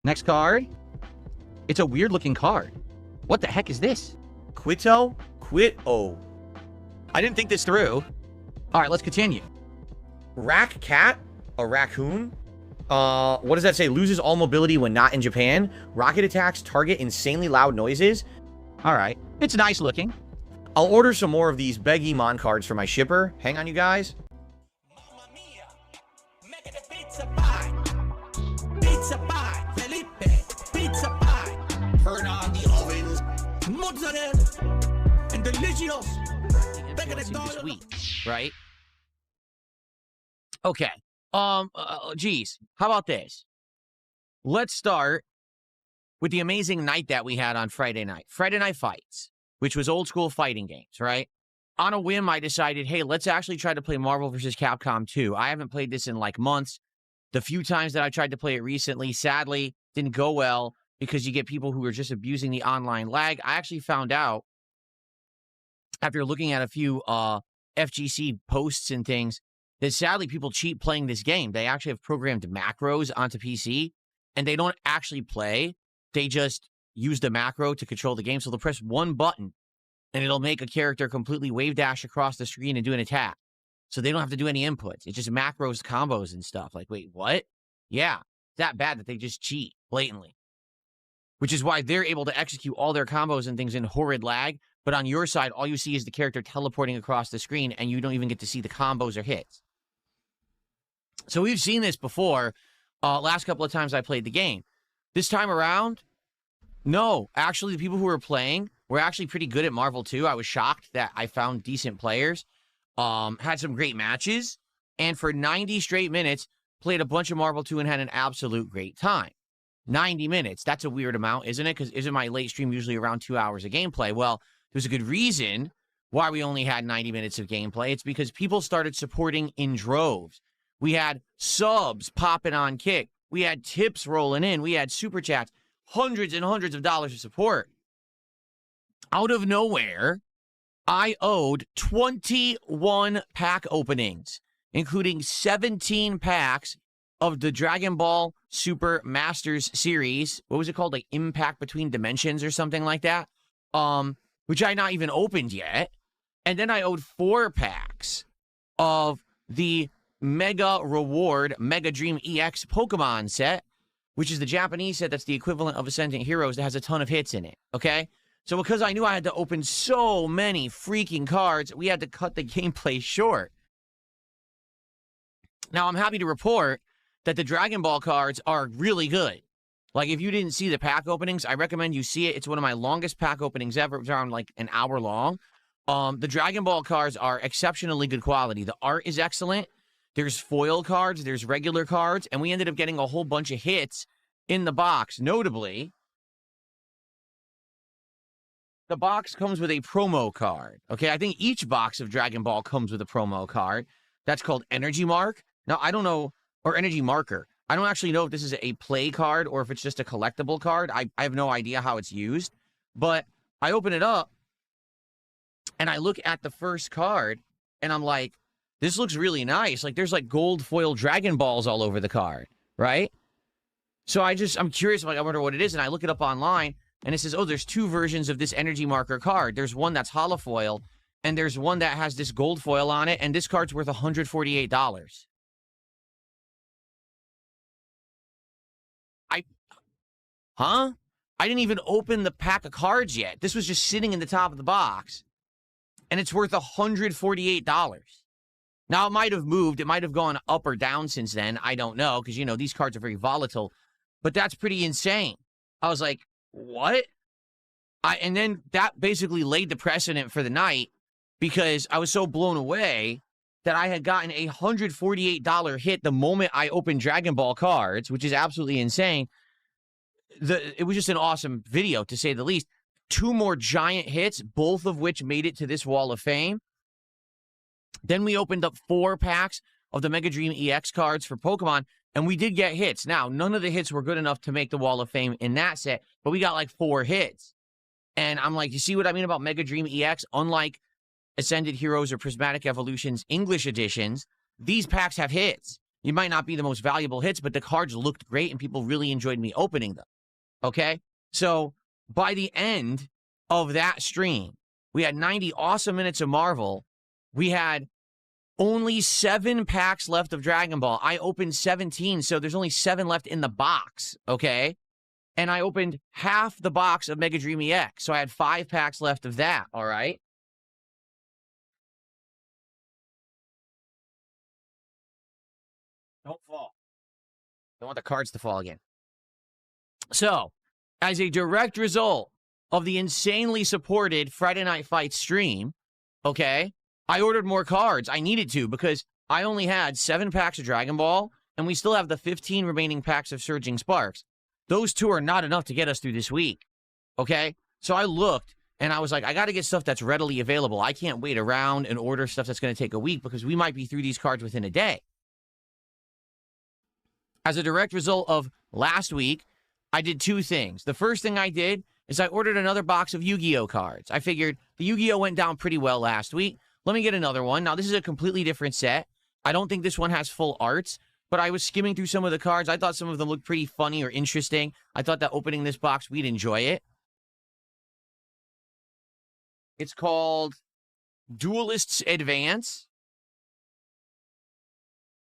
Next card. It's a weird-looking card. What the heck is this? Quito? Quito. I didn't think this through. All right, let's continue. Rack Cat? A raccoon? What does that say? Loses all mobility when not in Japan. Rocket attacks target insanely loud noises. All right. It's nice looking. I'll order some more of these Begimon cards for my shipper. Hang on, you guys. Pizza pie, Felipe, pizza pie. Turn on the ovens, mozzarella, and delicious. This week, right? Okay. Geez, how about this? Let's start with the amazing night that we had on Friday night. Friday Night Fights, which was old school fighting games, right? On a whim, I decided, hey, let's actually try to play Marvel vs. Capcom 2. I haven't played this in like months. The few times that I tried to play it recently, sadly, didn't go well because you get people who are just abusing the online lag. I actually found out after looking at a few FGC posts and things that sadly people cheat playing this game. They actually have programmed macros onto PC and they don't actually play. They just use the macro to control the game. So they'll press one button and it'll make a character completely wave dash across the screen and do an attack. So they don't have to do any inputs. It's just macros, combos, and stuff. Like, wait, what? Yeah, that bad that they just cheat blatantly. Which is why they're able to execute all their combos and things in horrid lag. But on your side, all you see is the character teleporting across the screen, and you don't even get to see the combos or hits. So we've seen this before. Last couple of times I played the game. This time around, no. Actually, the people who were playing were actually pretty good at Marvel 2. I was shocked that I found decent players. Had some great matches, and for 90 straight minutes, played a bunch of Marvel 2 and had an absolute great time. 90 minutes, that's a weird amount, isn't it? Because isn't my late stream usually around 2 hours of gameplay? Well, there's a good reason why we only had 90 minutes of gameplay. It's because people started supporting in droves. We had subs popping on Kick. We had tips rolling in. We had super chats, hundreds and hundreds of dollars of support. Out of nowhere, I owed 21 pack openings, including 17 packs of the Dragon Ball Super Masters series. What was it called? Like Impact Between Dimensions or something like that. Which I not even opened yet. And then I owed 4 packs of the Mega Reward Mega Dream EX Pokemon set, which is the Japanese set that's the equivalent of Ascendant Heroes that has a ton of hits in it, okay? So because I knew I had to open so many freaking cards, we had to cut the gameplay short. Now, I'm happy to report that the Dragon Ball cards are really good. Like, if you didn't see the pack openings, I recommend you see it. It's one of my longest pack openings ever. It's around, like, an hour long. The Dragon Ball cards are exceptionally good quality. The art is excellent. There's foil cards. There's regular cards. And we ended up getting a whole bunch of hits in the box. Notably, the box comes with a promo card. Okay, I think each box of Dragon Ball comes with a promo card. That's called Energy Mark. Now, I don't know, or Energy Marker. I don't actually know if this is a play card or if it's just a collectible card. I have no idea how it's used. But I open it up, and I look at the first card, and I'm like, this looks really nice. Like, there's, like, gold foil Dragon Balls all over the card, right? So I'm curious, like, I wonder what it is, and I look it up online, and it says, oh, there's 2 versions of this Energy Marker card. There's one that's holofoil, and there's one that has this gold foil on it, and this card's worth $148. Huh? I didn't even open the pack of cards yet. This was just sitting in the top of the box, and it's worth $148. Now, it might have moved. It might have gone up or down since then. I don't know, because, you know, these cards are very volatile, but that's pretty insane. I was like, what? And then that basically laid the precedent for the night because I was so blown away that I had gotten a $148 hit the moment I opened Dragon Ball cards, which is absolutely insane. It was just an awesome video, to say the least. 2 more giant hits, both of which made it to this Wall of Fame. Then we opened up 4 packs of the Mega Dream EX cards for Pokemon, and we did get hits. Now, none of the hits were good enough to make the Wall of Fame in that set, but we got like 4 hits. And I'm like, you see what I mean about Mega Dream EX? Unlike Ascended Heroes or Prismatic Evolutions English editions, these packs have hits. You might not be the most valuable hits, but the cards looked great and people really enjoyed me opening them. Okay? So by the end of that stream, we had 90 awesome minutes of Marvel. We had only 7 packs left of Dragon Ball. I opened 17, so there's only 7 left in the box, okay? And I opened half the box of Mega Dream EX, so I had 5 packs left of that, all right? Don't fall. Don't want the cards to fall again. So, as a direct result of the insanely supported Friday Night Fights stream, okay, I ordered more cards. I needed to because I only had 7 packs of Dragon Ball, and we still have the 15 remaining packs of Surging Sparks. Those 2 are not enough to get us through this week, okay? So I looked, and I was like, I got to get stuff that's readily available. I can't wait around and order stuff that's going to take a week because we might be through these cards within a day. As a direct result of last week, I did 2 things. The first thing I did is I ordered another box of Yu-Gi-Oh cards. I figured the Yu-Gi-Oh went down pretty well last week. Let me get another one. Now, this is a completely different set. I don't think this one has full arts, but I was skimming through some of the cards. I thought some of them looked pretty funny or interesting. I thought that opening this box, we'd enjoy it. It's called Duelists Advance.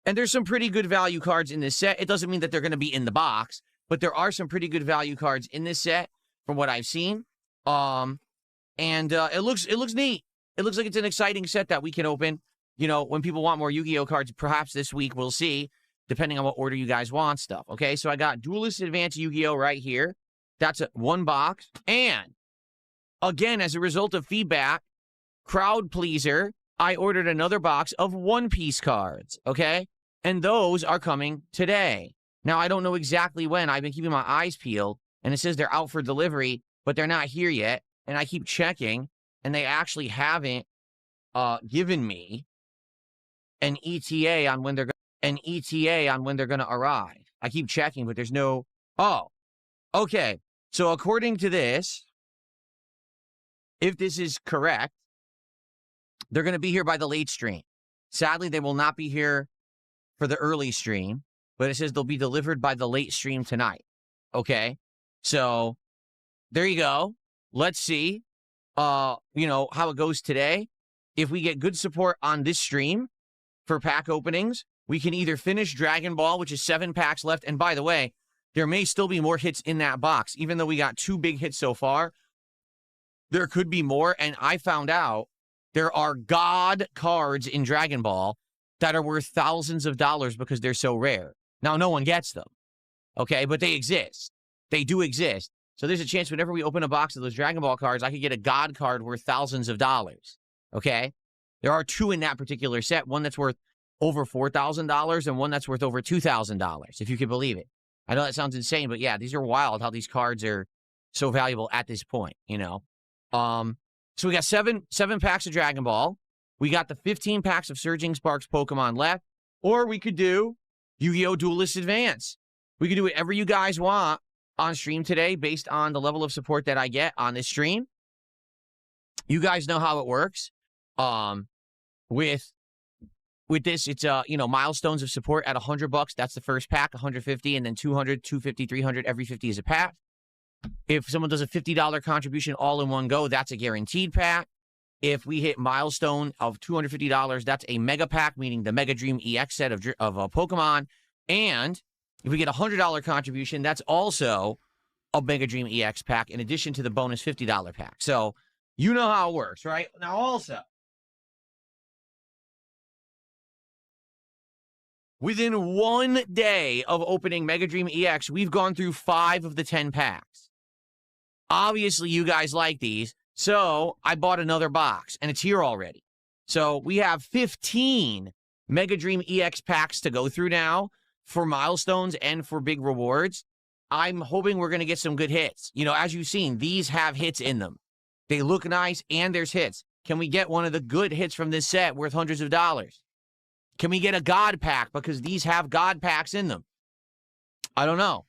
And there's some pretty good value cards in this set. It doesn't mean that they're going to be in the box, but there are some pretty good value cards in this set from what I've seen. It looks neat. It looks like it's an exciting set that we can open. You know, when people want more Yu-Gi-Oh cards, perhaps this week, we'll see, depending on what order you guys want stuff. Okay, so I got Duelist Advance Yu-Gi-Oh right here. That's one box. And again, as a result of feedback, crowd pleaser, I ordered another box of One Piece cards. Okay, and those are coming today. Now, I don't know exactly when. I've been keeping my eyes peeled, and it says they're out for delivery, but they're not here yet. And I keep checking, and they actually haven't given me an ETA on when they're going to arrive. I keep checking, but there's no. Oh, okay. So according to this, if this is correct, they're going to be here by the late stream. Sadly, they will not be here for the early stream, but it says they'll be delivered by the late stream tonight. Okay, so there you go. Let's see, how it goes today. If we get good support on this stream for pack openings, we can either finish Dragon Ball, which is 7 packs left. And by the way, there may still be more hits in that box. Even though we got 2 big hits so far, there could be more. And I found out there are God cards in Dragon Ball that are worth thousands of dollars because they're so rare. Now, no one gets them, okay? But they exist. They do exist. So there's a chance whenever we open a box of those Dragon Ball cards, I could get a God card worth thousands of dollars, okay? There are 2 in that particular set, one that's worth over $4,000 and one that's worth over $2,000, if you can believe it. I know that sounds insane, but yeah, these are wild how these cards are so valuable at this point, you know? So we got seven packs of Dragon Ball. We got the 15 packs of Surging Sparks Pokemon left. Or we could do Yu-Gi-Oh! Duelist Advance. We could do whatever you guys want on stream today based on the level of support that I get on this stream. You guys know how it works. With this, it's milestones of support at $100. That's the first pack, 150, and then 200, 250, 300. Every 50 is a pack. If someone does a $50 contribution all in one go, that's a guaranteed pack. If we hit milestone of $250, that's a mega pack, meaning the Mega Dream EX set of Pokemon. And if we get a $100 contribution, that's also a Mega Dream EX pack in addition to the bonus $50 pack. So you know how it works, right? Now also, within 1 day of opening Mega Dream EX, we've gone through 5 of the 10 packs. Obviously, you guys like these, so I bought another box, and it's here already. So we have 15 Mega Dream EX packs to go through now for milestones and for big rewards. I'm hoping we're going to get some good hits. You know, as you've seen, these have hits in them. They look nice, and there's hits. Can we get one of the good hits from this set worth hundreds of dollars? Can we get a God pack? Because these have God packs in them. I don't know.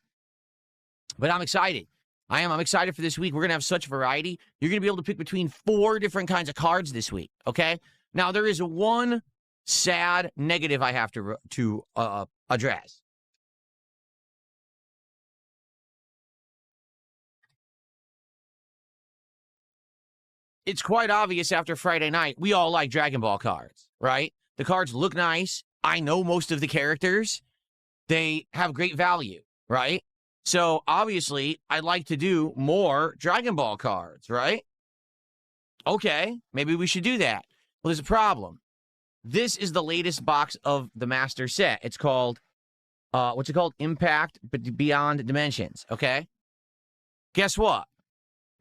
But I'm excited. I'm excited for this week. We're going to have such variety. You're going to be able to pick between 4 different kinds of cards this week, okay? Now, there is one sad negative I have to address. It's quite obvious after Friday night, we all like Dragon Ball cards, right? The cards look nice. I know most of the characters. They have great value, right? So obviously, I'd like to do more Dragon Ball cards, right? Okay, maybe we should do that. Well, there's a problem. This is the latest box of the Master Set. It's called, what's it called? Impact Beyond Dimensions, okay? Guess what?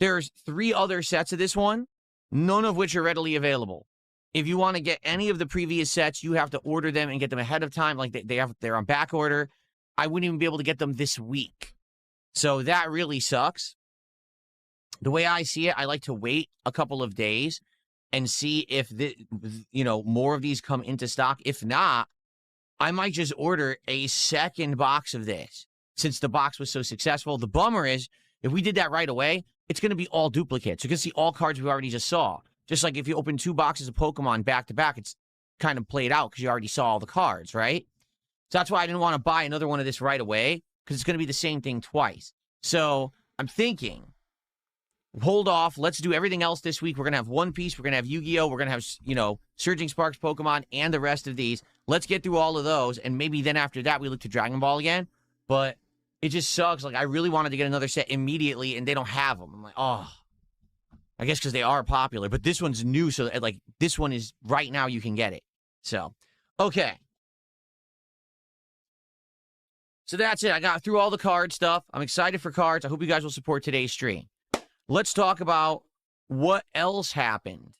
There's 3 other sets of this one, none of which are readily available. If you want to get any of the previous sets, you have to order them and get them ahead of time. Like they're on back order. I wouldn't even be able to get them this week. So that really sucks. The way I see it, I like to wait a couple of days and see if more of these come into stock. If not, I might just order a second box of this since the box was so successful. The bummer is if we did that right away, it's going to be all duplicates. You can see all cards we already just saw. Just like if you open 2 boxes of Pokemon back to back, it's kind of played out because you already saw all the cards, right? So that's why I didn't want to buy another one of this right away because it's going to be the same thing twice. So I'm thinking, hold off. Let's do everything else this week. We're going to have One Piece. We're going to have Yu-Gi-Oh! We're going to have, Surging Sparks Pokemon and the rest of these. Let's get through all of those. And maybe then after that, we look to Dragon Ball again. But it just sucks. Like, I really wanted to get another set immediately, and they don't have them. I'm like, oh. I guess because they are popular. But this one's new, so, like, this one is right now you can get it. So, okay. So that's it. I got through all the card stuff. I'm excited for cards. I hope you guys will support today's stream. Let's talk about what else happened